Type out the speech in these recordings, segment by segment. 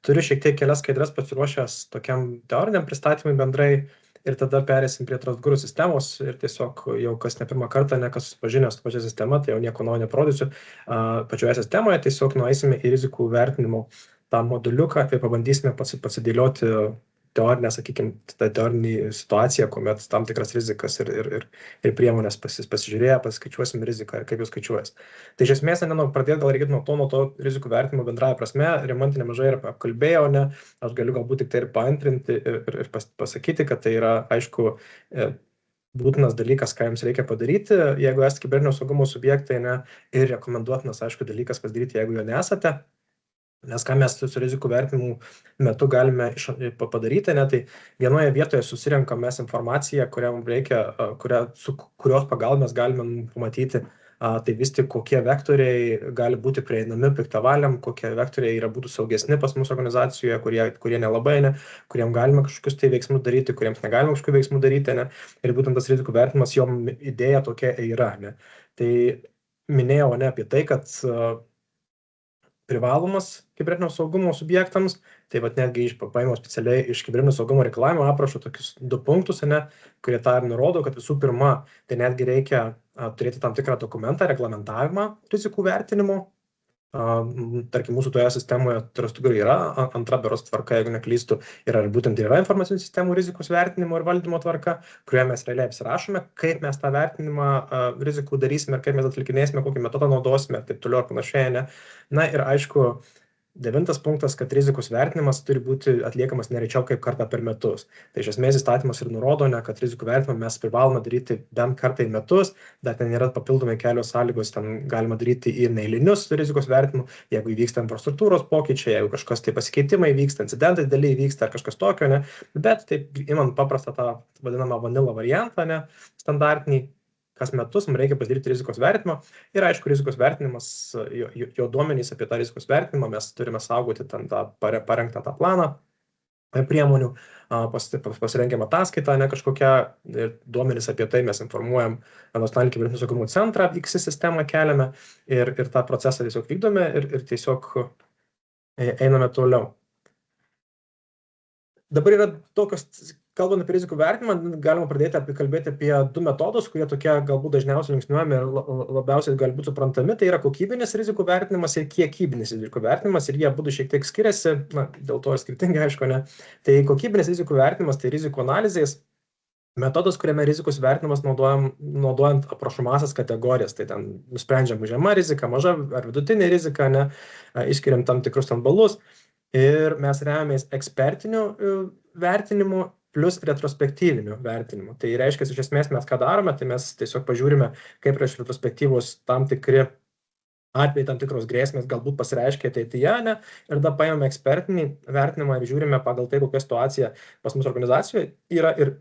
turiu šiek tiek kelias skaidres pasiruošęs tokiam teoriniam pristatymui bendrai ir tada perėsim prie Trustguru sistemos ir tiesiog jau kas ne pirmą kartą, kas susipažinęs su pačia sistema, tai jau nieko naujo neparodysiu. Pačioje sistemoje tiesiog nueisime į rizikų vertinimo tą moduliuką ir pabandysime pasidėlioti teorinę, sakykime, tą teorinį situaciją, kuomet tam tikras rizikas ir priemonės pasižiūrėję, paskaičiuosim riziką ir kaip jūs skaičiuojas. Tai iš esmės, pradėti gal reikėtų nuo to rizikų vertinimo bendraja prasme, Rimantė nemažai ir apkalbėjo, aš galiu galbūt tik tai ir paantrinti ir pasakyti, kad tai yra, aišku, būtinas dalykas, ką jums reikia padaryti, jeigu esate kibernetinio saugumo subjektai, ir rekomenduotinas, aišku, dalykas padaryti, jeigu jo nesate. Nes ką mes su rizikų vertinimu metu galime padaryti, tai vienoje vietoje susirenkam mes informaciją, kurią mums reikia, kurios pagalba mes galime pamatyti, tai vis tik kokie vektoriai gali būti prieinami piktavaliam, kokie vektoriai būtų saugesni pas mūsų organizacijoje, kurie nelabai, kuriem galime kažkokius tai veiksmus daryti, kuriems negalime kažkokių veiksmų daryti, ir būtent tas rizikų vertinimas, jo idėja tokia yra. Tai minėjau apie tai, kad privalomas kibernetinio saugumo subjektams, tai netgi paėmiau specialiai iš kibernetinio saugumo reikalavimo aprašo tokius 2 punktus, kurie tą ir nurodo, kad visų pirma, tai netgi reikia turėti tam tikrą dokumentą, reglamentavimą rizikų vertinimo. Tarkim, mūsų toje sistemoje Trustguru yra antra beros tvarka, jeigu neklystu, ir būtent yra informacinių sistemų rizikos vertinimo ir valdymo tvarka, kurioje mes realiai apsirašome, kaip mes tą vertinimą rizikų darysime ir kaip mes atlikinėsime, kokį metodą naudosime ir taip toliau ir panašiai. Ir aišku, 9 punktas, kad rizikos vertinimas turi būti atliekamas nerečiau kaip kartą per metus. Tai iš esmės įstatymas ir nurodo, kad rizikų vertinimą mes privalome daryti bent kartą į metus, bet ten yra papildomai kelios sąlygos, ten galima daryti ir neeilinius rizikos vertinimus, jeigu įvyksta infrastruktūros pokyčiai, jeigu kažkas tai pasikeitimai vyksta, incidentai dideliai vyksta ar kažkas tokio, bet taip imant paprastą tą vadinamą vanilla variantą, standartinį, kas metus mums reikia padaryti rizikos vertinimą ir aišku, rizikos vertinimas, jo duomenys apie tą rizikos vertinimą mes turime saugoti ten tą parengtą tą planą priemonių, pasirengiam ataskaitą, kažkokią ir duomenys apie tai mes informuojam nacionalinį kibernetinio saugumo centrą, ICSI sistemą keliame ir tą procesą tiesiog vykdome ir tiesiog einame toliau. Dabar yra tokios, kalbant apie rizikų vertinimą, galima pradėti kalbėti apie 2 metodus, kurie tokie galbūt dažniausiai linksniuojami ir labiausiai galbūt suprantami. Tai yra kokybinis rizikų vertinimas ir kiekybinis rizikų vertinimas ir jie abu šiek tiek skiriasi, dėl to ir skirtingai, aišku, Tai kokybinis rizikų vertinimas, tai rizikų analizės metodas, kuriame rizikos vertinimas naudojant aprašomasias kategorijas. Tai ten nusprendžiam žema rizika, maža ar vidutinė rizika, išskiriam tam tikrus ten balus. Ir mes remiamės ekspertiniu vertinimu plus retrospektyviniu vertinimu. Tai reiškia, iš esmės mes ką darome, tai mes tiesiog pažiūrime, kaip iš retrospektyvos tam tikri atvejai, tam tikros grėsmės galbūt pasireiškia ateityje, ir tada paimame ekspertinį vertinimą ir žiūrime pagal tai, kokia situacija pas mūsų organizacijoje yra ir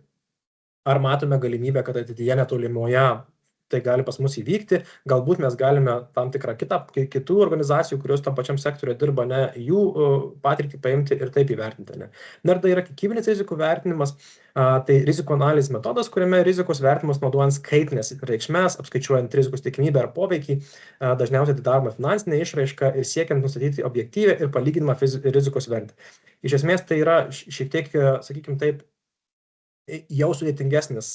ar matome galimybę, kad ateityje netolimoje tai gali pas mus įvykti, galbūt mes galime tam tikrą kitų organizacijų, kurios tam pačiam sektoriuje dirba, jų patirtį paimti ir taip įvertinti. Ir tai yra kiekybinis rizikų vertinimas, tai rizikų analizės metodas, kuriame rizikos vertinimas naudojant skaitinės reikšmes, apskaičiuojant rizikos tikimybę ar poveikį, dažniausiai tai daroma finansinė išraiška ir siekiant nustatyti objektyvę ir palyginimą rizikos vertę. Iš esmės tai yra šiek tiek, sakykime taip, jau sudėtingesnis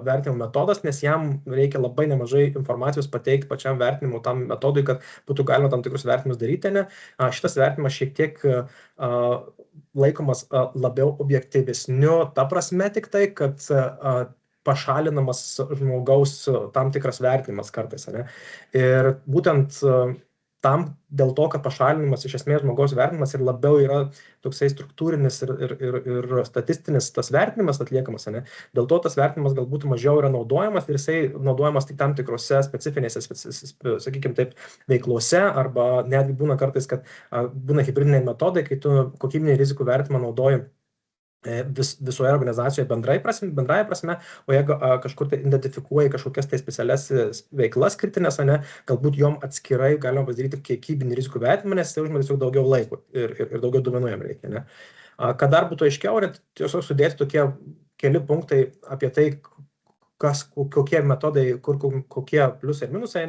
vertinimo metodas, nes jam reikia labai nemažai informacijos pateikti pačiam vertinimo tam metodui, kad būtų galima tam tikrus vertinimus daryti. Šitas vertinimas šiek tiek laikomas labiau objektyvesniu, ta prasme tik tai, kad pašalinamas žmogaus tam tikras vertinimas kartais. Ir būtent tam dėl to, kad pašalinimas iš esmės žmogaus vertinimas ir labiau yra toksai struktūrinis ir statistinis tas vertinimas atliekamas. Dėl to tas vertinimas galbūt mažiau yra naudojamas ir jisai naudojamas tik tam tikrose specifinėse, sakykime taip, veiklose arba netgi būna kartais, kad būna hibridiniai metodai, kai tu kokybinį rizikų vertinimą naudoji visoje organizacijoje bendrąja prasme, o jeigu kažkur tai identifikuoji kažkokias tai specialias veiklas kritinės, galbūt jom atskirai galima padaryti kiekybinį rizikų vertinimą, nes tai užima tiesiog daugiau laiko ir daugiau duomenų jam reikia. Kad dar būtų aiškiau, tiesiog sudėti tokie keli punktai apie tai, kokie metodai, kokie pliusai ir minusai,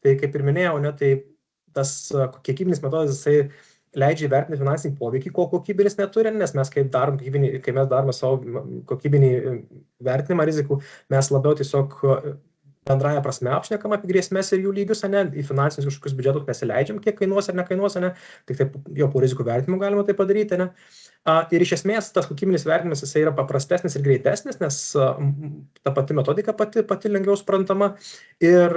tai kaip ir minėjau, tai tas kiekybinis metodas, jisai leidžia įvertinti finansinį poveikį, ko kokybinis neturi, nes mes kai mes darome savo kokybinį vertinimą rizikų, mes labiau tiesiog bendraja prasme apšnekam apie grėsmės ir jų lygius, ne, į finansinius kažkokius biudžetus nesileidžiam, kiek kainuos ar nekainuos, ne, tik taip jo po rizikų vertinimų galima tai padaryti, ne. Ir iš esmės tas kokybinis vertinimas jisai yra paprastesnis ir greitesnis, nes ta pati metodika pati lengviau suprantama ir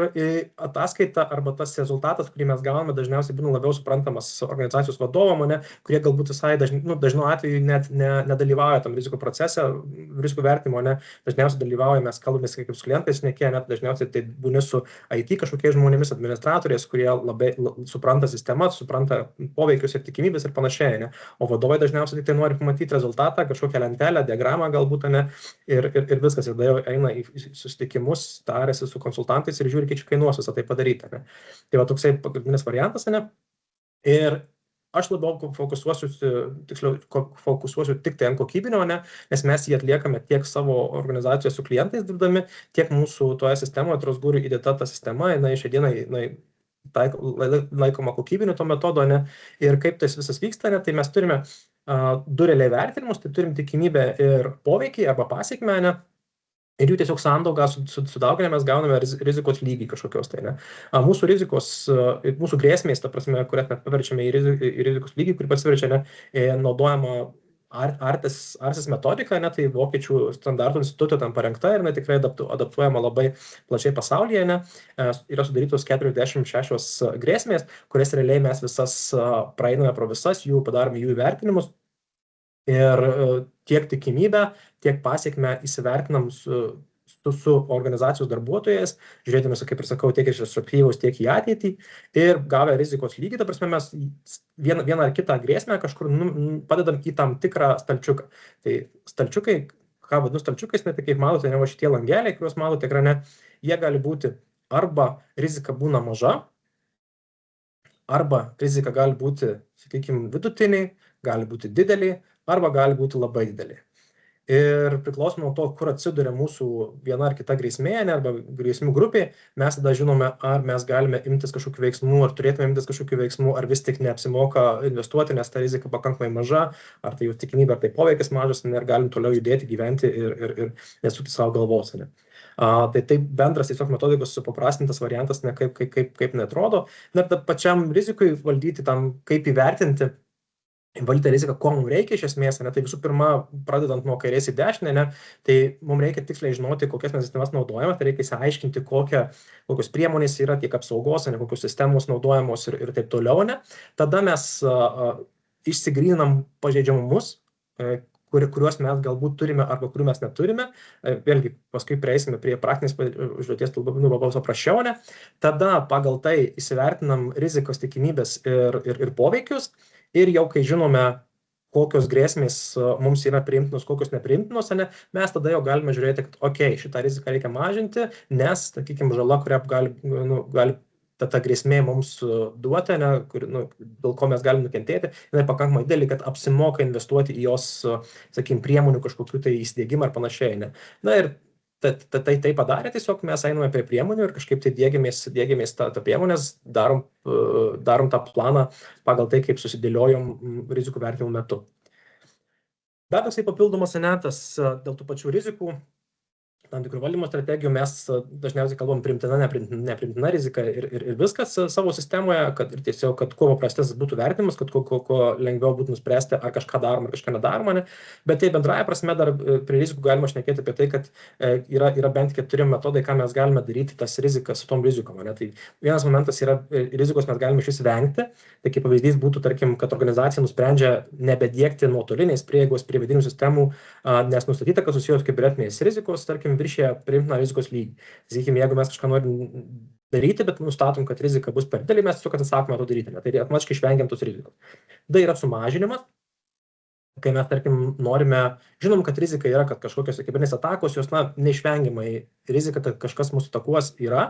ataskaita arba tas rezultatas, kurį mes gauname, dažniausiai būna labiau suprantamas organizacijos vadovam, ne, kurie galbūt visai dažnu atveju net nedalyvauja tam rizikų procese, rizikų vertinimo, ne, dažniausiai dalyvauja, mes kalbamės kaip su klientais, šnekėję, net dažniausiai tai būni su IT kažkokiais žmonėmis, administratoriais, kurie labai supranta sistemą, supranta poveikius ir tikimybės ir panašiai, ne, o vadovai dažniausiai tik tai nori pamatyti rezultatą, kažkokią lentelę, diagramą galbūt, ne, ir viskas, ir tada eina į susitikimus, tarėsi su konsultantais ir žiūri, kiek čia kainuos visą tai padaryti, ne. Tai va toksai pagrindinis variantas, ne. Ir aš labiau fokusuosiu tik tai ant kokybinio, ne, nes mes jį atliekame tiek savo organizacijoje su klientais dirbdami, tiek mūsų toje sistemoje, Trustguru įdėta ta sistema, jinai šią dieną laikoma kokybiniu to metodo, ne, ir kaip tas visas vyksta, ne, tai mes turime du realiai vertinimus, tai turim tikimybę ir poveikį arba pasekmę, ne, ir jų tiesiog sandaugą sudauginę mes gauname rizikos lygį kažkokios tai, ne. Mūsų rizikos, mūsų grėsmės, ta prasme, kurias mes paverčiame į rizikos lygį, kurį pasiverčia, ne, naudojama ARSIS metodika, ne, tai Vokiečių standartų instituto ten parengta ir tikrai adaptuojama labai plačiai pasaulyje, ne, yra sudarytos 46 grėsmės, kurias realiai mes visas praeiname pro visas, jų padarome jų įvertinimus ir tiek tikimybę, tiek pasiekmę įsivertinam su organizacijos darbuotojais, žiūrėdami, kaip ir sakau, tiek iš retrospektyvos, tiek į ateitį ir gavę rizikos lygį, ta prasme mes vieną ar kitą grėsmę kažkur padedam į tam tikrą stalčiuką. Tai stalčiukai, ką vadinu stalčiukais, ne, tai kaip matote, ne va šitie langeliai, kuriuos matote ekrane, jie gali būti arba rizika būna maža, arba rizika gali būti, sakykime, vidutiniai, gali būti didelį, arba gali būti labai didelį. Ir priklausomai nuo to, kur atsiduria mūsų viena ar kita grėsmė, arba grėsmių grupė, mes tada žinome, ar mes galime imtis kažkokių veiksmų, ar turėtume imtis kažkokių veiksmų, ar vis tik neapsimoka investuoti, nes ta rizika pakankamai maža, ar tai jų tikimybė, ar tai poveikis mažas, ir galim toliau judėti, gyventi ir nesukti savo galvos. Ne. Tai bendras tiesiog metodikos supaprastintas variantas, ne, kaip netrodo. Na, pačiam rizikui valdyti, tam kaip įvertinti, valdyti riziką, ko mums reikia iš esmės, ne, tai visų pirma, pradedant nuo kairės į dešinę, ne, tai mums reikia tiksliai žinoti, kokias mes sistemas naudojame, tai reikia įsiaiškinti, kokios priemonės yra tiek apsaugos, ne, kokios sistemos naudojamos ir taip toliau, ne. Tada mes išsigryninam pažeidžiamumus, kuriuos mes galbūt turime arba kurių mes neturime. Vėlgi, paskui prieisime prie praktinės užduoties, labai paprasčiau, ne. Tada pagal tai įsivertinam rizikos tikimybės ir poveikius. Ir jau kai žinome, kokios grėsmės mums yra priimtinos, kokios nepriimtinos, ne, mes tada jau galime žiūrėti, kad šitą riziką reikia mažinti, nes, sakykime, žala, kurią gali ta grėsmė mums duoti, ne, dėl ko mes galim nukentėti, jinai pakankamai didelė, kad apsimoka investuoti į jos, sakykime, priemonių kažkokių tai įsidiegimą ar panašiai. Ne. Na ir tai padarė, tiesiog mes einame prie priemonių ir kažkaip tai diegiamės tą priemonės, darom tą planą pagal tai, kaip susidėliojom rizikų vertinimo metu. Dar toksai papildomas senetas dėl tų pačių rizikų, tam tikrų valdymo strategijų, mes dažniausiai kalbam priimtina, nepriimtina rizika ir viskas savo sistemoje, kad ir tiesiog, kad kuo paprastesnis būtų vertinimas, kad kuo lengviau būtų nuspręsti, ar kažką daroma, ar kažką nedaroma, ne. Bet tai bendraja prasme dar prie rizikų galima šnekėti apie tai, kad yra bent 4 metodai, ką mes galime daryti tas rizikas su tom rizikom, ne. Tai vienas momentas yra rizikos mes galime išvis vengti, tai kaip pavyzdys būtų, tarkim, kad organizacija nusprendžia nebediegti nuotolinės prieigos prie vidinių sistemų, nes nustatyta, kad susijęs kibernetinės rizikos, tarkim, viršija priimtiną rizikos lygį. Sakykime, jeigu mes kažką norim daryti, bet nustatom, kad rizika bus per didelė, mes tiesiog atsisakome to daryti, ne, tai automatiškai išvengiam tos rizikos. Tai yra sumažinimas, kai mes, tarkim, žinom, kad rizika yra, kad kažkokios kibernetinės atakos, jos, neišvengiamai rizika, kad kažkas mūsų atakuos yra,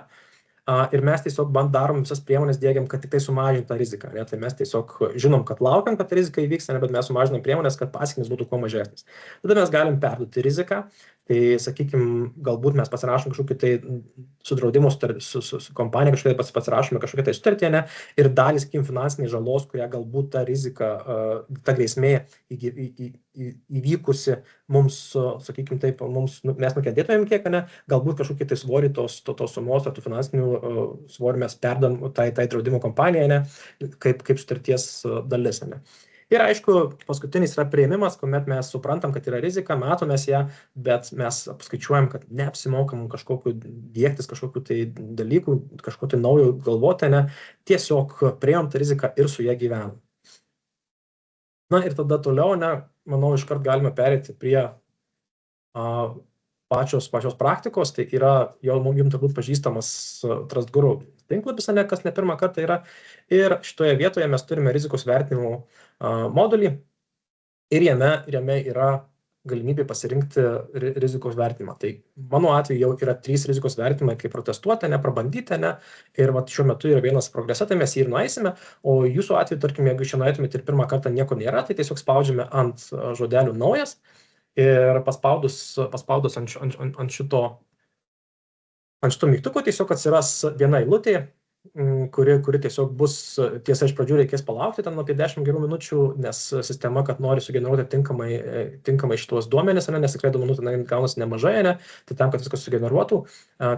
Ir mes tiesiog darom visas priemonės, diegiam, kad tik tai sumažinti tą riziką. Ne? Tai mes tiesiog žinom, kad laukiam, kad ta rizika įvyks, ne, bet mes sumažinam priemonės, kad pasekmės būtų kuo mažesnis. Tada mes galim perduoti riziką. Tai, sakykime, galbūt mes pasirašom kažkokį tai su draudimu su kompanija, kažkokia pasirašome kažkokią tai sutartį, ne, ir dalį, sakykime, finansiniai žalos, kurią galbūt ta rizika, ta grėsmė įvykusi mums, sakykime taip, mes nukentėtumėm kiek, ne, galbūt kažkokį tai svorį tos sumos ar tų finansinių svorį mes perdam tai draudimo kompanijai, ne, kaip sutarties dalis, ne. Ir aišku, paskutinis yra priėmimas, kuomet mes suprantam, kad yra rizika, matomės ją, bet mes apskaičiuojam, kad neapsimokam kažkokiu dėktis, kažkokiu tai dalykų, kažko tai naujo galvoti, ne, tiesiog priėmam tą riziką ir su ją gyvenam. Na ir tada toliau, ne, manau, iškart galime perėti prie pačios praktikos, tai yra jau jums turbūt pažįstamas Trust Guru tinklapis, ne, kas ne pirmą kartą yra, ir šitoje vietoje mes turime rizikos vertinimo modulį ir jame yra galimybė pasirinkti rizikos vertinimą. Tai mano atveju jau yra 3 rizikos vertinimai, kaip protestuoti, neprabandyti, ne, ir šiuo metu yra vienas progrese, tai mes jį ir nueisime, o jūsų atveju, tarkim, jeigu šiandien nueitumėte ir pirmą kartą nieko nėra, tai tiesiog spaudžiame ant žodelių naujas ir paspaudus ant šito mygtuko tiesiog atsiras viena eilutė, kuri tiesiog bus, tiesa, iš pradžių reikės palaukti ten apie 10 gerų minučių, nes sistema, kad nori sugeneruoti tinkamai šitos duomenis, nes tikrai duomenų ten gaunasi nemažai, ne, tai tam, kad viskas sugeneruotų,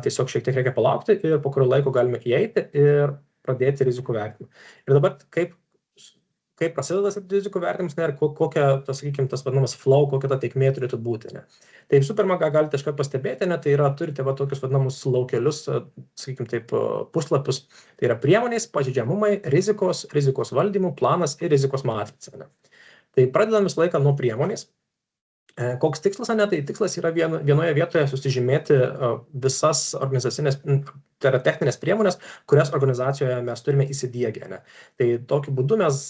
tiesiog šiek tiek reikia palaukti ir po kurio laiko galime įeiti ir pradėti rizikų vertinimą. Ir dabar kaip prasideda tas rizikų vertinimas, ne, ir kokia, sakykime, tas vadinamas flow, kokia ta tėkmė turėtų būti. Ne. Tai visų pirma, ką galite iškart pastebėti, ne, tai yra, turite tokius vadinamus laukelius, sakykime taip, puslapius. Tai yra priemonės, pažeidžiamumai, rizikos valdymų, planas ir rizikos matrica. Ne. Tai pradedam visą laiką nuo priemonės. Koks tikslas, ne, tai tikslas yra vienoje vietoje susižymėti visas organizacinės, tai yra techninės priemonės, kurias organizacijoje mes turime įsidiegę. Ne. Tai tokiu būdu mes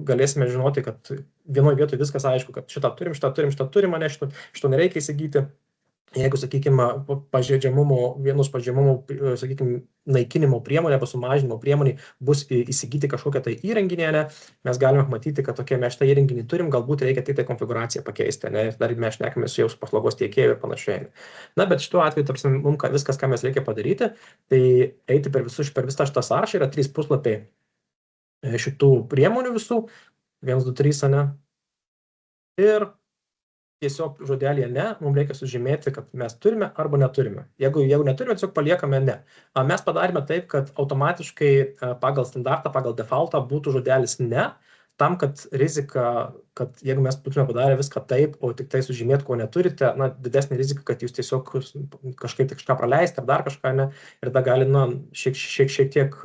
galėsime žinoti, kad vienoje vietoje viskas aišku, kad šitą turim, ne, šito nereikia įsigyti. Jeigu, sakykime, vienus pažeidžiamumų, sakykime, naikinimo priemonė, sumažinimo priemonė bus įsigyti kažkokią tai įrenginį, ne, mes galime matyti, kad tokie mes šitą įrenginį turim, galbūt reikia tik tai konfiguraciją pakeisti, ne, ir dar mes šnekame su jau paslaugos tiekėjų ir panašiai. Na, bet šituo atveju, tarsi, mums viskas, ką mes reikia padaryti, tai eiti per visą šitą sąrašą, yra 3 puslapiai šitų priemonių visų, 1, 2, 3, ne, ir tiesiog žodelyje ne, mums reikia sužymėti, kad mes turime arba neturime. Jeigu neturime, tiesiog paliekame ne. Mes padarėme taip, kad automatiškai pagal standartą, pagal defaultą būtų žodelis ne, tam, kad rizika, kad jeigu mes būtume padarę viską taip, o tik tai sužymėti, ko neturite, na, didesnė rizika, kad jūs tiesiog kažką praleisite ar dar kažką, ne, ir tada gali, na, šiek tiek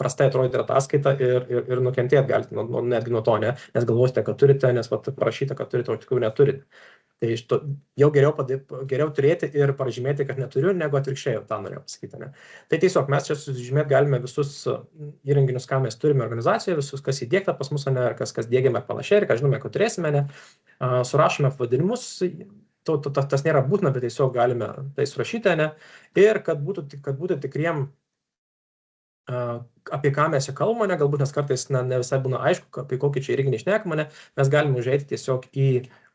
prastai atrodyti ataskaita ir nukentėti galite netgi nuo to, ne, nes galvosite, kad turite, nes parašyta, kad turite, o tikrųjų neturite. Tai jau geriau turėti ir pažymėti, kad neturiu, negu atvirkščiai, tą norėjau pasakyti. Ne? Tai tiesiog mes čia sužymėti galime visus įrenginius, ką mes turime organizacijoje, visus, kas įdėkta pas mus, ne, kas dėgiame ir panašiai, ir ką žinome, kad turėsime, ne, surašome pavadinimus, tas nėra būtina, bet tiesiog galime tai surašyti, ne, ir kad būtų tikriem, apie ką mes čia kalbame, galbūt nes kartais ne visai būna aišku, apie kokį čia įrenginį šnekame, mes galime užeiti tiesiog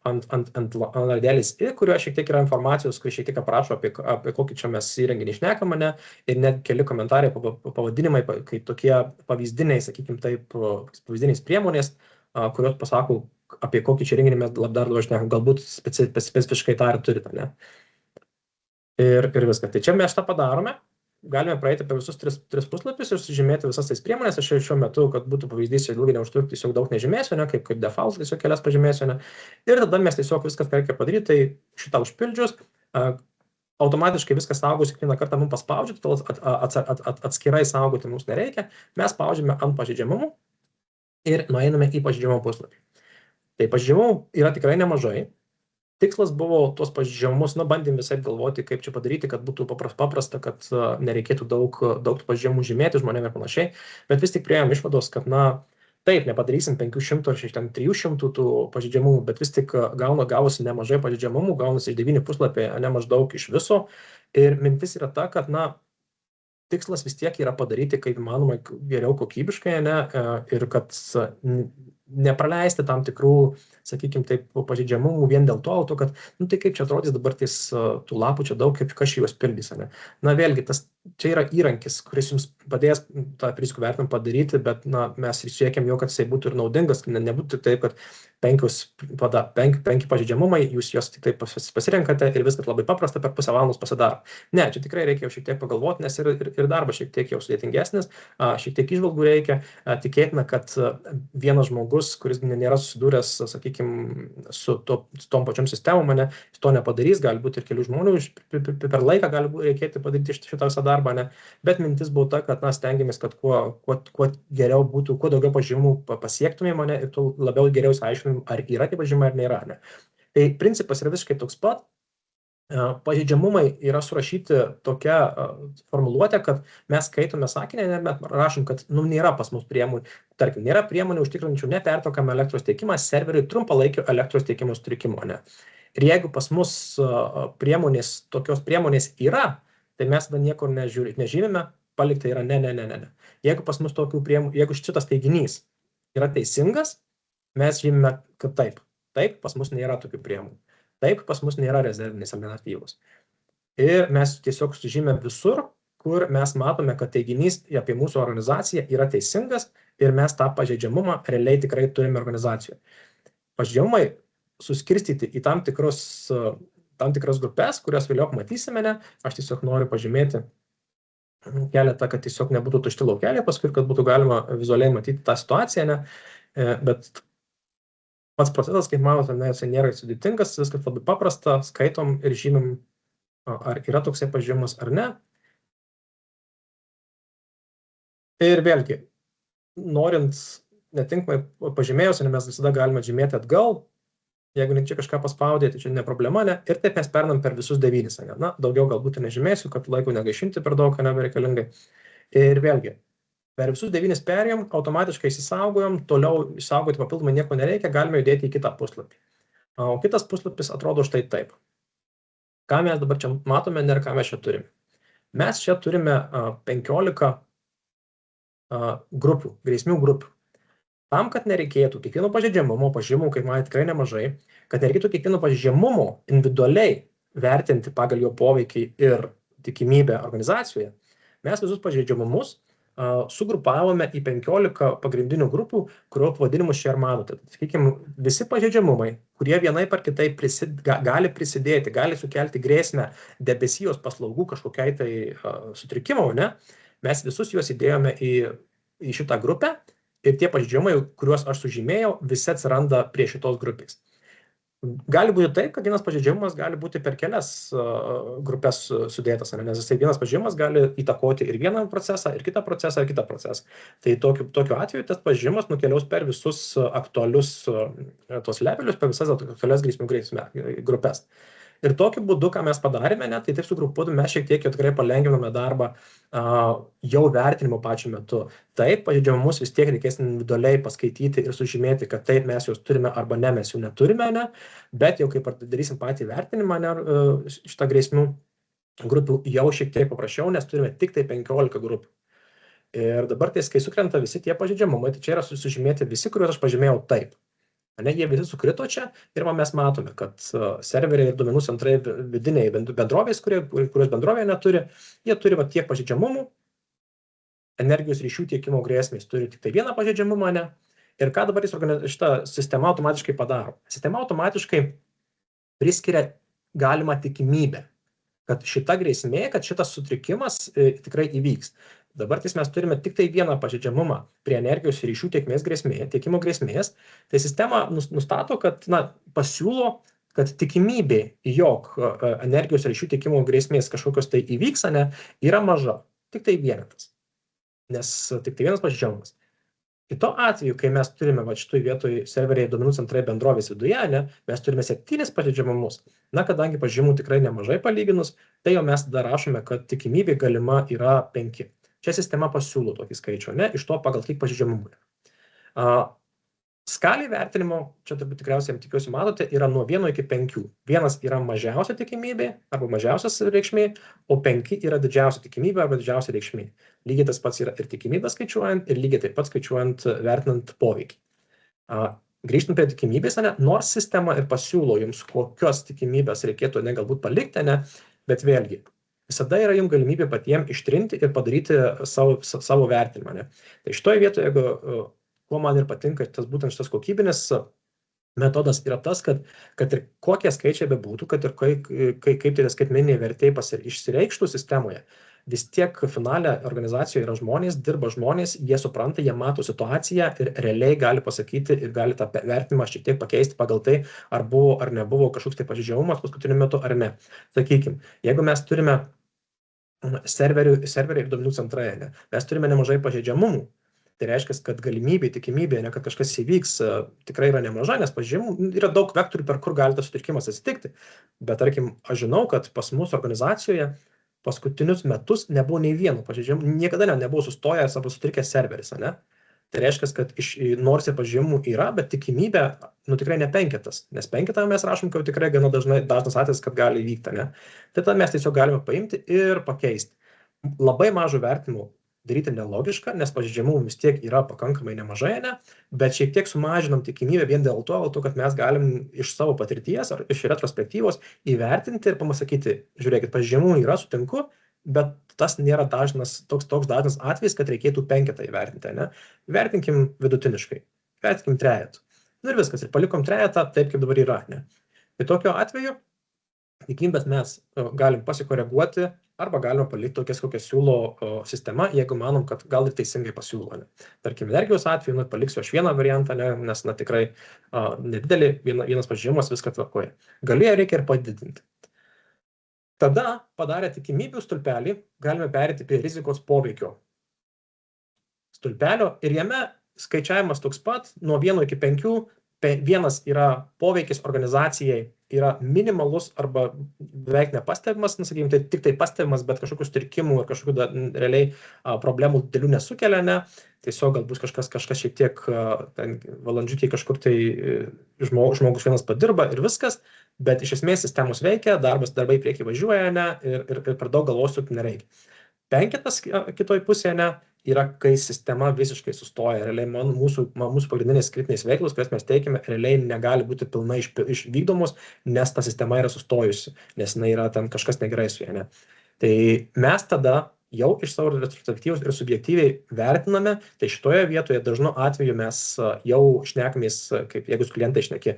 ant radelės I, kurioje šiek tiek yra informacijos, kur šiek tiek aprašo apie kokį čia mes įrenginį šnekame, ne, ir net keli komentarai, pavadinimai, kaip tokie pavyzdiniai, sakykime taip, pavyzdiniais priemonės, kurios pasako, apie kokį čia įrenginį mes dar labiau šnekame, galbūt specifiškai tą ir turite, ne. Ir viskas. Tai čia mes tą padarome. Galime praeiti per visus 3 puslapius ir sužymėti visas tais priemonės. Aš šiuo metu, kad būtų pavyzdys, ilgai neužtrukti, tiesiog daug nežymėsiu, ne, kaip default, tiesiog kelias pažymėsiu. Ne. Ir tada mes tiesiog viskas, ką reikia padaryti, tai šitą užpildžius, automatiškai viskas saugosi, kiekvieną kartą mums paspaudžiu, atskirai saugoti mums nereikia, mes spaudžiame ant pažeidžiamumų ir nueiname į pažeidžiamumų puslapį. Tai pažeidžiamumų yra tikrai nemažai. Tikslas buvo tuos pažeidžiamumus, bandėm visai galvoti, kaip čia padaryti, kad būtų paprasta, kad nereikėtų daug pažeidžiamų žymėti žmonėm ir panašiai, bet vis tik priėjom išvados, kad, taip, nepadarysim 500 ar 300 tų pažeidžiamumų, bet vis tik gavosi nemažai pažeidžiamumų, gaunasi 9 puslapiai, nemaždaug iš viso, ir mintis yra ta, kad, tikslas vis tiek yra padaryti kaip įmanoma geriau kokybiškai, ne, ir kad nepraleisti tam tikrų, sakykime, taip, pažeidžiamumų vien dėl to, kad, nu tai kaip čia atrodys dabar tų lapų čia daug, kas čia juos pildys, ne. Na vėlgi, čia yra įrankis, kuris jums padės tą rizikų vertinimą padaryti, bet na, mes siekiam jo, kad jisai būtų ir naudingas, nebūtų taip, kad 5 pažeidžiamumai, jūs juos tik taip pasirenkate ir viskas labai paprasta, per pusę valandos pasidaro. Ne, čia tikrai reikia jau šiek tiek pagalvoti, nes ir darbas šiek tiek jau sudėtingesnis, šiek tiek įžvalgų reikia. Tikėtina, kad vienas žmogus, kuris nėra susidūręs, sakykime, su tom pačiom sistemom, jis to nepadarys, galbūt ir kelių žmonių per laiką gali reikėti padaryti šitą visą darbą, bet mintis buvo ta, kad stengiamės, kad kuo geriau būtų, kuo daugiau pažymų pasiektumėm, ir tuo labiau geriau išsiaiškinam, ar yra tie pažymai ar nėra. Tai principas yra visiškai toks pat. Pažeidžiamumai yra surašyti tokia formuluotė, kad mes skaitome sakinį, mes rašom, kad nėra pas mus priemonių, tarkim, nėra priemonių užtikrinančių nepertraukiamą elektros tiekimą serveriui trumpalaikio elektros tiekimo sutrikimo. Ir jeigu pas mus tokios priemonės yra, tai mes tada niekur nežymime, palikta yra ne. Jeigu pas mus tokių priemonių, jeigu šitas teiginys yra teisingas, mes žymime, kad taip, pas mus nėra tokių priemonių. Taip, pas mus nėra rezervinės alternatyvos. Ir mes tiesiog sužymė visur, kur mes matome, kad teiginys apie mūsų organizaciją yra teisingas ir mes tą pažeidžiamumą realiai tikrai turime organizacijoje. Pažeidžiamumai suskirstyti į tam tikras grupės, kurias vėliau matysime, aš tiesiog noriu pažymėti keletą, kad tiesiog nebūtų tušti laukeliai, paskui, kad būtų galima vizualiai matyti tą situaciją, bet pats procesas, kaip matote, jisai nėra sudėtingas, viskas labai paprasta, skaitom ir žymim, ar yra toksai pažymimas ar ne. Ir vėlgi, norint netinkamai pažymėjus, mes visada galime žymėti atgal, jeigu čia kažką paspaudė, tai čia ne problema, ir taip mes pernam per visus 9. Daugiau galbūt nežymėsiu, kad laiko negaišinti per daug, nebereikalingai. Ir vėlgi, per visus 9 perėjom, automatiškai įsisaugojom, toliau išsaugoti papildomai nieko nereikia, galime judėti į kitą puslapį. O kitas puslapis atrodo štai taip. Ką mes dabar čia matome ir ką mes čia turime? Mes čia turime 15 grupių, grėsmių grupių. Tam, kad nereikėtų kiekvieno pažeidžiamumo, pažymų, kaip man tikrai nemažai, kad nereikėtų kiekvieno pažeidžiamumo individualiai vertinti pagal jo poveikį ir tikimybę organizacijoje, mes visus pažeidžiamumus sugrupavome į 15 pagrindinių grupių, kurio pavadinimus čia ir matote. Sakykime, visi pažeidžiamumai, kurie vienaip ar kitaip gali prisidėti, gali sukelti grėsmę debesijos paslaugų kažkokiai tai sutrikimo, mes visus juos įdėjome į šitą grupę ir tie pažeidžiamai, kuriuos aš sužymėjau, visi atsiranda prie šitos grupės. Gali būti taip, kad vienas pažeidžiamumas gali būti per kelias grupės sudėtas, nes jisai vienas pažeidimas gali įtakoti ir vieną procesą, ir kitą procesą, ir kitą procesą. Tai tokiu atveju tas pažeidimas nukeliaus per visus aktualius tos levelius, per visas aktualias grėsmių grupės. Ir tokiu būdu, ką mes padarėme, tai taip sugrupuodami mes šiek tiek jau tikrai palengvinome darbą jau vertinimo pačiu metu. Taip, pažeidžiamumus vis tiek reikės individualiai paskaityti ir sužymėti, kad taip mes juos turime arba ne, mes jų neturime, bet jau kaip darysim patį vertinimą šitą grėsmių grupių jau šiek tiek paprasčiau, nes turime tik tai 15 grupių. Ir dabar kai sukrenta visi tie pažeidžiamumai, tai čia yra sužymėti visi, kuriuos aš pažymėjau taip. Jie visi sukrito čia ir mes matome, kad serveriai ir duomenų centrai vidiniai bendrovės, kurios bendrovėje neturi, jie turi tiek pažeidžiamumų, energijos ryšių tiekimo grėsmės turi tik tai vieną pažeidžiamumą, ir ką dabar šita sistema automatiškai padaro? Sistema automatiškai priskiria galimą tikimybę, kad šita grėsmė, kad šitas sutrikimas tikrai įvyks. Dabar mes turime tik tai vieną pažeidžiamumą prie energijos ryšių tiekimo grėsmės, tai sistema nustato, kad pasiūlo, kad tikimybė, jog energijos ryšių tiekimo grėsmės kažkokios tai įvyks, yra maža, tik tai vienetas, nes tik tai vienas pažeidžiamumas. Kito atveju, kai mes turime šitoj vietoj serveriai duomenų centrai bendrovės viduje, mes turime 7 pažeidžiamumus. Kadangi pažeidimų tikrai nemažai palyginus, tai jau mes dar rašome, kad tikimybė galima yra 5. Čia sistema pasiūlo tokį skaičių, iš to pagal kiek pažeidžiamumų. Skalė vertinimo, čia turbūt tikriausiai tikiuosi matote, yra nuo 1 iki 5. 1 yra mažiausia tikimybė arba mažiausias reikšmė, o 5 yra didžiausia tikimybė arba didžiausia reikšmė. Lygiai tas pats yra ir tikimybę skaičiuojant, ir lygiai taip pat skaičiuojant, vertinant poveikį. Grįžtant prie tikimybės, nors sistema ir pasiūlo jums, kokios tikimybės reikėtų galbūt palikti, bet vėlgi, visada yra jums galimybė patiems ištrinti ir padaryti savo vertinimą. Tai šitoje vietoje, jeigu kuo man ir patinka būtent šitas kokybinis metodas yra tas, kad ir kokie skaičiai bebūtų, kad ir kaip tai skaitmeniniai vertėjai išsireikštų sistemoje, vis tiek finale organizacijoje yra žmonės, dirba žmonės, jie supranta, jie mato situaciją ir realiai gali pasakyti ir gali tą vertinimą šiek tiek pakeisti pagal tai, ar buvo ar nebuvo kažkoks tai pažeidžiamumas paskutiniu metu ar ne. Sakykime, jeigu mes turime serveriai ir duomenų centrai, mes turime nemažai pažeidžiamumų. Tai reiškia, kad galimybė, tikimybė, kad kažkas įvyks, tikrai yra nemaža, nes pažeidimų yra daug vektorių, per kur gali tas sutrikimas atsitikti. Bet tarkim, aš žinau, kad pas mūsų organizacijoje paskutinius metus nebuvo nei vieno pažeidimų, niekada nebuvo sustojęs arba sutrikęs serveris, Tai reiškia, kad nors ir pažeidimų yra, bet tikimybė, tikrai ne 5, nes 5 mes rašom, kad tikrai gana dažnas atvejis, kad gali įvykti, Tai tada mes tiesiog galime paimti ir pakeisti. Labai mažų vertinimų daryti nelogiška, nes pažeidžiamų vis tiek yra pakankamai nemažai, bet šiek tiek sumažinam tikimybę vien dėl to, kad mes galim iš savo patirties ar iš retrospektyvos įvertinti ir pasakyti, žiūrėkit, pažeidžiamų yra, sutinku, bet tas nėra toks dažnas atvejis, kad reikėtų 5 įvertinti, Vertinkim vidutiniškai, vertinkim 3. Ir viskas, ir palikom 3 taip, kaip dabar yra, Tai tokiu atveju tikimybės mes galim pasikoreguoti arba galime palikti tokias, kokias siūlo sistema, jeigu manom, kad gal ir teisingai pasiūlo. Tarkim, energijos atveju paliksiu aš vieną variantą, nes tikrai nedidelį, vienas pažeidimas, viską tvarkoja. Galėjo reikia ir padidinti. Tada padarę tikimybių stulpelį galime perėti prie rizikos poveikio stulpelio ir jame skaičiavimas toks pat nuo 1 iki 5. 1 yra poveikis organizacijai yra minimalus arba beveik nepastebimas, sakykime, tai tik tai pastebimas, bet kažkokių sutrikimų ir kažkokių realiai problemų didelių nesukelia, tiesiog galbūt kažkas šiek tiek valandžiukiai kažkur tai žmogus vienas padirba ir viskas, bet iš esmės sistemos veikia, darbai prieki važiuoja, ir per daug galvosūkių nereikia. 5 kitoj pusėje, yra, kai sistema visiškai sustoja. Realiai mūsų pagrindinės kritinės veiklos, kurias mes teikiame, realiai negali būti pilnai išvykdomos, nes ta sistema yra sustojusi, nes yra ten kažkas negerai su ja. Tai mes tada jau iš savo retrospektyvos ir subjektyviai vertiname, tai šitoje vietoje dažnu atveju mes jau šnekamės, kaip jeigu su klientai šneki,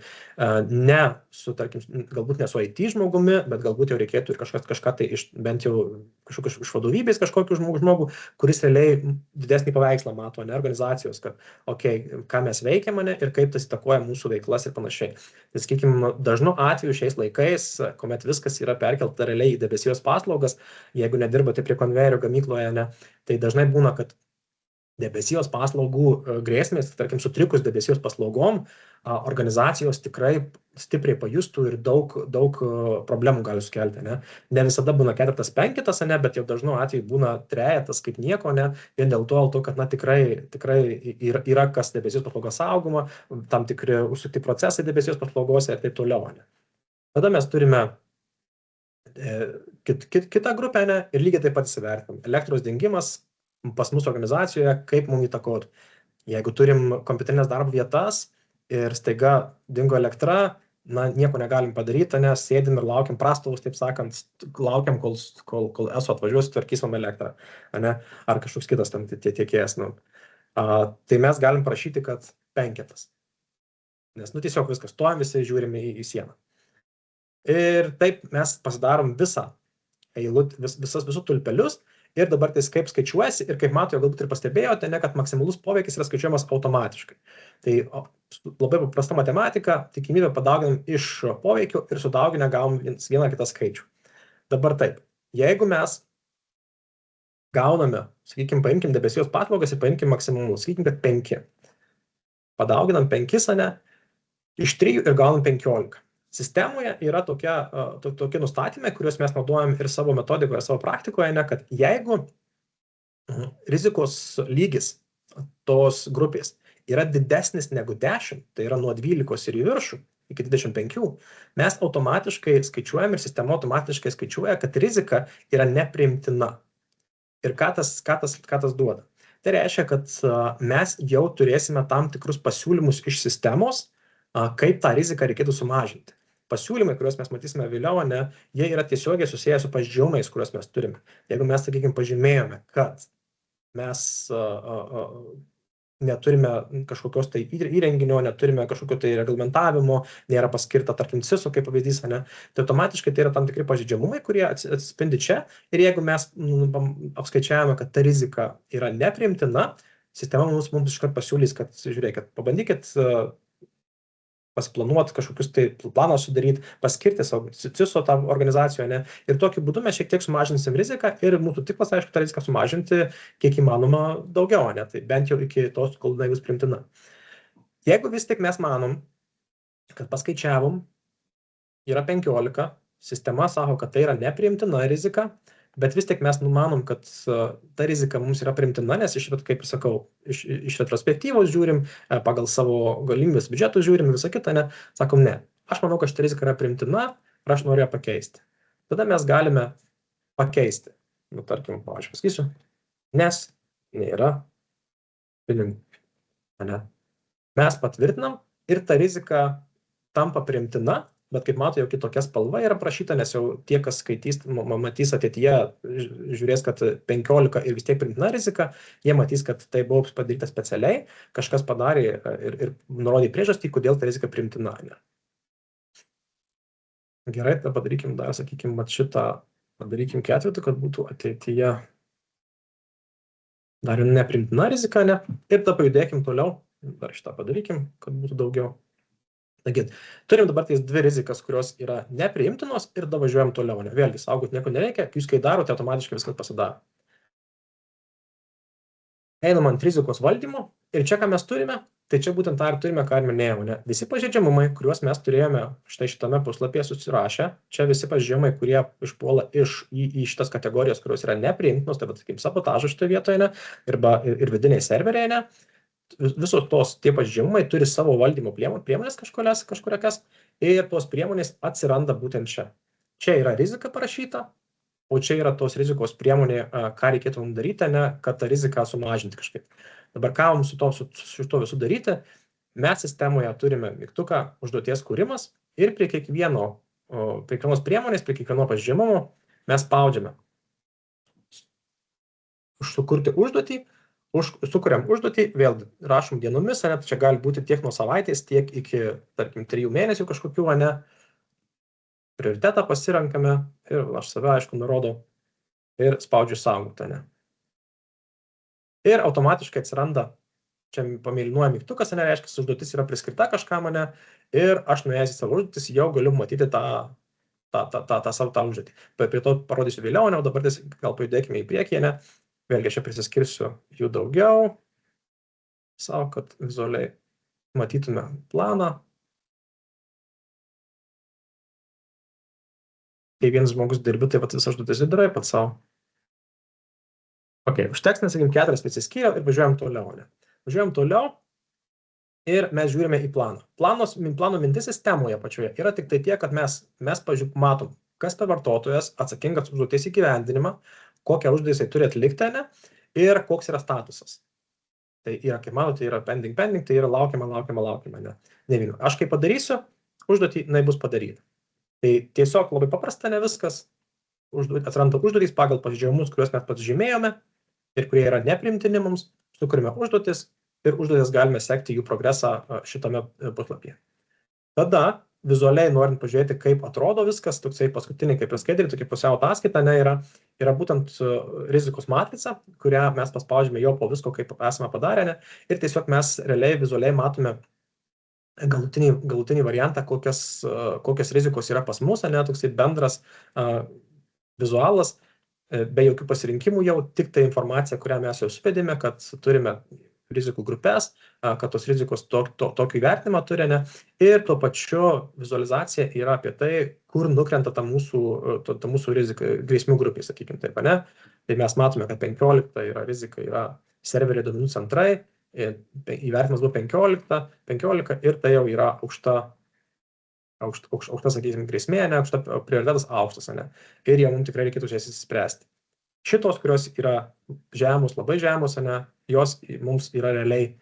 ne su, tarkim, galbūt ne su IT žmogumi, bet galbūt jau reikėtų ir kažką tai bent jau iš vadovybės kažkokių žmogų, kuris realiai didesnį paveikslą mato, organizacijos, kad, ką mes veikiame ir kaip tas įtakoja mūsų veiklas ir panašiai. Tai, sakykime, dažnu atveju šiais laikais, kuomet viskas yra perkelta realiai į debesijos paslaugas, jeigu nedirbate prie konvejerio gamykloje, tai dažnai būna, kad debesijos paslaugų grėsmės, tarkim, sutrikus debesijos paslaugom, organizacijos tikrai stipriai pajustų ir daug problemų gali sukelti. Ne visada būna 4-5, bet jau dažnu atveju būna 3 kaip nieko, vien dėl to, kad tikrai yra kas debesijos paslaugos saugoma, tam tikri užsukti procesai debesijos paslaugose ir taip toliau. Tada mes turime kitą grupę ir lygiai taip pat įsivertinam. Elektros dingimas pas mūsų organizacijoje, kaip mums įtakotų. Jeigu turim kompiuterinės darbo vietas ir staiga dingo elektra, nieko negalim padaryti, nes sėdim ir laukiam prastovus, taip sakant, laukiam, kol ESO atvažiuos, tvarkysim elektrą, ar kažkoks kitas tam tiekėjas. Tai mes galim prašyti, kad 5. Nes tiesiog viskas, stojam visi, žiūrime į sieną. Ir taip mes pasidarom visus tulpelius ir dabar tai kaip skaičiuojasi ir kaip matote, galbūt ir pastebėjote, kad maksimalus poveikis yra skaičiuojamas automatiškai. Tai labai paprasta matematika, tikimybę padauginam iš poveikio ir sudauginę gavom vieną kitą skaičių. Dabar taip, jeigu mes gauname, sakykime, paimkim debesijos paslaugas ir paimkim maksimalus, sakykime, kad 5. Padauginam 5, iš 3 ir gaunam 15. Sistemoje yra tokie nustatymai, kuriuos mes naudojam ir savo metodikoje, savo praktikoje, kad jeigu rizikos lygis tos grupės yra didesnis negu 10, tai yra nuo 12 ir į viršų iki 25, mes automatiškai skaičiuojam ir sistema automatiškai skaičiuoja, kad rizika yra nepriimtina. Ir ką tas duoda? Tai reiškia, kad mes jau turėsime tam tikrus pasiūlymus iš sistemos, kaip tą riziką reikėtų sumažinti. Pasiūlymai, kuriuos mes matysime vėliau, jie yra tiesiogiai susiję su pažymėjimais, kuriuos mes turime. Jeigu mes, sakykime, pažymėjome, kad mes neturime kažkokios tai įrenginio, neturime kažkokio tai reglamentavimo, nėra paskirta, tarkim, CISO kaip pavyzdys, tai automatiškai tai yra tam tikri pažeidžiamumai, kurie atsispindi čia. Ir jeigu mes apskaičiavome, kad ta rizika yra nepriimtina, sistema mums iškart pasiūlys, kad, žiūrėkit, pabandykit pasiplanuoti kažkokius tai planą sudaryti, paskirti savo CISO tą organizacijoje, ir tokiu būdu mes šiek tiek sumažinsim riziką ir mūsų tikslas, aišku, tą riziką sumažinti kiek įmanoma daugiau, tai bent jau iki tos, kol jinai bus priimtina. Jeigu vis tik mes manom, kad paskaičiavom, yra 15, sistema sako, kad tai yra nepriimtina rizika, bet vis tik mes numanom, kad ta rizika mums yra priimtina, nes kaip ir sakau, iš retrospektyvos žiūrim, pagal savo galimybės biudžetų žiūrim visą kitą, sakom, ne, aš manau, kad šita rizika yra priimtina ir aš noriu ją pakeisti. Tada mes galime pakeisti, tarkim, aš pasakysiu, nes nėra pinigų. Mes patvirtinam ir ta rizika tampa priimtina, bet kaip mato, jau kitokia spalva yra prašyta, nes jau tie, kas skaitys, matys ateityje, žiūrės, kad 15 ir vis tiek priimtina rizika, jie matys, kad tai buvo padaryta specialiai, kažkas padarė ir nurodė priežastį, kodėl ta rizika priimtina. Gerai, tada padarykim dar, sakykim, šitą, padarykim ketvirtį, kad būtų ateityje dar nepriimtina rizika, ir tada pajudėkim toliau, dar šitą padarykim, kad būtų daugiau. Taigi, turim dabar tais dvi rizikas, kurios yra nepriimtinos ir dabar važiuojam toliau. Vėlgi, saugot nieko nereikia, jūs kai darote, automatiškai viskas pasidaro. Einam ant rizikos valdymo ir čia, ką mes turime, tai čia būtent tą ir turime, ką ir minėjau. Visi pažeidžiamumai, kuriuos mes turėjome šitame puslapyje susirašę, čia visi pažeidžiamumai, kurie išpuola į šitas kategorijas, kurios yra nepriimtinos, tai sakykim, sabotažo šitoje vietoje, ir vidiniai serveriai, visos tie pažeidžiamumai turi savo valdymo priemonės kažkurias ir tos priemonės atsiranda būtent čia. Čia yra rizika parašyta, o čia yra tos rizikos priemonė, ką reikėtų mums daryti, kad tą riziką sumažinti kažkaip. Dabar ką mums su šito visu daryti, mes sistemoje turime mygtuką užduoties kūrimas ir prie kiekvienos priemonės, prie kiekvieno pažeidžiamumo mes spaudžiame sukurti užduotį. Sukuriam užduotį, vėl rašom dienomis, čia gali būti tiek nuo savaitės, tiek iki, tarkim, 3 mėnesių kažkokių, prioritetą pasirenkame ir aš save, aišku, nurodau ir spaudžiu saugoti, Ir automatiškai atsiranda, čia pamėlynuoja mygtukas, reiškia, užduotis yra priskirta kažkam, ir aš nuėjęs į savo užduotis jau galiu matyti savo tą užduotį. Prie to parodysiu vėliau, dabar gal pajudėkime į priekį, Vėlgi, aš čia prisiskirsiu jų daugiau, savo, kad vizualiai matytume planą. Kai vienas žmogus dirbi, tai visas užduotis darai pats savo. Ok, užteks, nesakim, 4 prisiskyriau ir važiuojam toliau. Važiuojam toliau ir mes žiūrime į planą. Plano mintis sistemoje pačioje yra tik tai tiek, kad mes matom, kas per vartotojas atsakingas už užduoties įgyvendinimą, kokią užduotį jisai turi atlikti, ir koks yra statusas. Tai yra, kaip manote, tai yra pending, tai yra laukiama. Neviniu. Aš kai padarysiu, užduotį, bus padaryta. Tai tiesiog labai paprasta, viskas. Atsiranda užduotys pagal pažeidžiamumus, kuriuos mes pasižymėjome ir kurie yra nepriimtini mums, sukūrime užduotis ir užduotis galime sekti jų progresą šitame puslapyje. Tada vizualiai norint pažiūrėti, kaip atrodo viskas, toksai paskutiniai, kaip ir skaidriai, tokia pusiau ataskaita, yra būtent rizikos matrica, kurią mes paspaudžiame jau po visko, kaip esame padarę, ir tiesiog mes realiai vizualiai matome galutinį variantą, kokios rizikos yra pas mus, toksai bendras vizualas, be jokių pasirinkimų jau, tik ta informacija, kurią mes jau suvedėme, kad turime rizikų grupės, kad tos rizikos tokį įvertinimą turi, ir tuo pačiu vizualizacija yra apie tai, kur nukrenta ta mūsų rizika, grėsmių grupė, sakykime taip, Tai mes matome, kad 15 rizika yra serveriai duomenų centrai, įvertinimas buvo 15 ir tai jau yra aukšta, sakysim, grėsmė, ne, aukšta prioritetas aukštas, ne, ir jau mums tikrai reikėtų jas įspręsti. Šitos, kurios yra žemos, labai žemos, ne, jos mums yra realiai,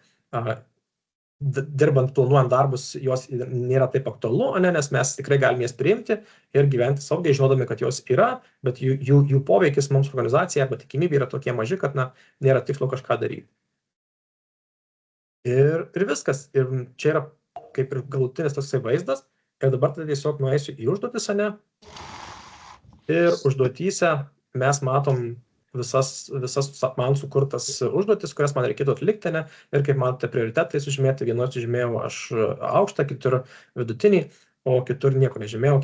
dirbant, planuojant darbus, jos nėra taip aktualu, ne, nes mes tikrai galime jas priimti ir gyventi saugiai, žinodami, kad jos yra, bet jų poveikis mums organizacija arba tikimybė yra tokie maži, kad nėra tikslo kažką daryti. Ir viskas. Ir čia yra kaip ir galutinis toksai vaizdas, ir dabar tai tiesiog nueisiu į užduotis, ne, ir užduotyse mes matom visas man sukurtas užduotis, kurias man reikėtų atlikti, ne, ir kaip matote prioritetai sužymėti, vienos sužymėjau aš aukštą, kitur vidutinį, o kitur nieko nežymėjau,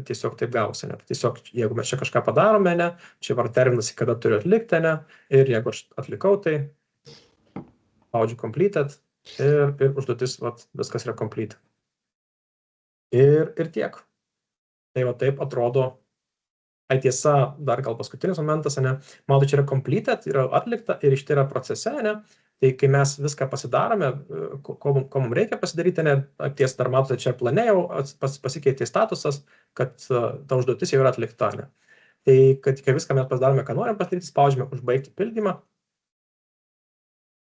tiesiog taip gausi, ne. Tiesiog, jeigu mes čia kažką padarome, ne, čia var terminas, kada turiu atlikti, ne, ir jeigu aš atlikau, tai spaudžiu completed ir užduotis, viskas yra completed. Ir tiek. Tai taip atrodo. Tiesa, dar gal paskutinis momentas, ne, matau, čia yra completed, yra atlikta ir iš tai yra procese, ne, tai kai mes viską pasidarome, ko mums reikia pasidaryti, ne, ties dar matote, čia plane jau pasikeitė statusas, kad ta užduotis jau yra atlikta, ne. Tai, kad kai viską mes pasidarome, ką norim pasidaryti, spaudžiame užbaigti pildymą,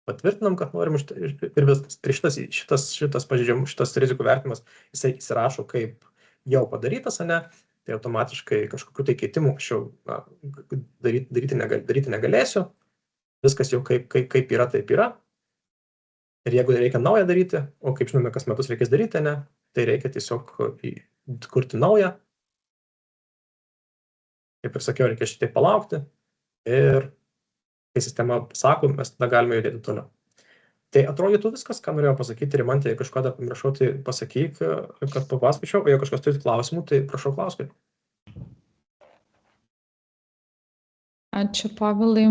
patvirtinam, kad norim ir viskas. Ir šitas rizikų vertinimas, jisai įsirašo kaip jau padarytas, ne, tai automatiškai kažkokių tai keitimų aš jau daryti negalėsiu. Viskas jau kaip yra, taip yra. Ir jeigu reikia naują daryti, o kaip žinome, kas metus reikės daryti, ne, tai reikia tiesiog kurti naują. Kaip ir sakiau, reikia šitaip palaukti. Ir kai sistema sako, mes tada galime judėti toliau. Tai atrodytų viskas, ką norėjau pasakyti. Rimantė, jei kažką dar pamiršau, tai pasakyk, kad papasakočiau, o jei kažkas turite klausimų, tai prašau klauskite. Ačiū, Povilai.